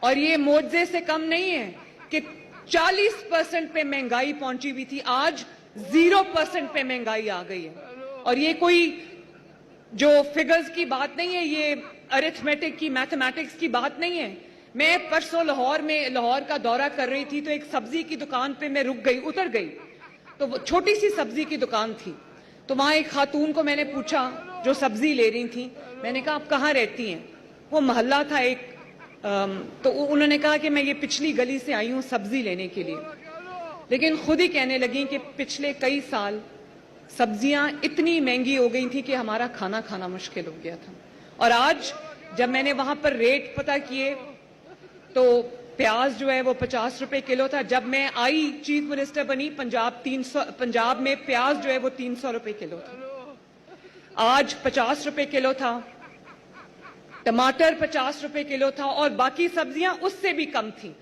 اور یہ معجزے سے کم نہیں ہے کہ 40% پہ مہنگائی پہنچی ہوئی تھی، آج 0% پہ مہنگائی آ گئی ہے. اور یہ کوئی جو فگرز کی بات نہیں ہے، یہ ارتھمیٹک کی، میتھمیٹکس کی بات نہیں ہے. میں پرسوں لاہور کا دورہ کر رہی تھی تو ایک سبزی کی دکان پہ میں اتر گئی تو وہ چھوٹی سی سبزی کی دکان تھی. تو وہاں ایک خاتون کو میں نے پوچھا جو سبزی لے رہی تھی، میں نے کہا آپ کہاں رہتی ہیں؟ وہ محلہ تھا ایک، تو انہوں نے کہا کہ میں یہ پچھلی گلی سے آئی ہوں سبزی لینے کے لیے. لیکن خود ہی کہنے لگیں کہ پچھلے کئی سال سبزیاں اتنی مہنگی ہو گئی تھی کہ ہمارا کھانا کھانا مشکل ہو گیا تھا. اور آج جب میں نے وہاں پر ریٹ پتہ کیے تو پیاز جو ہے وہ 50 روپے کلو تھا. جب میں آئی چیف منسٹر بنی پنجاب میں پیاز جو ہے وہ 300 روپے کلو تھا، آج 50 روپے کلو تھا. ٹماٹر 50 روپے کلو تھا اور باقی سبزیاں اس سے بھی کم تھیں.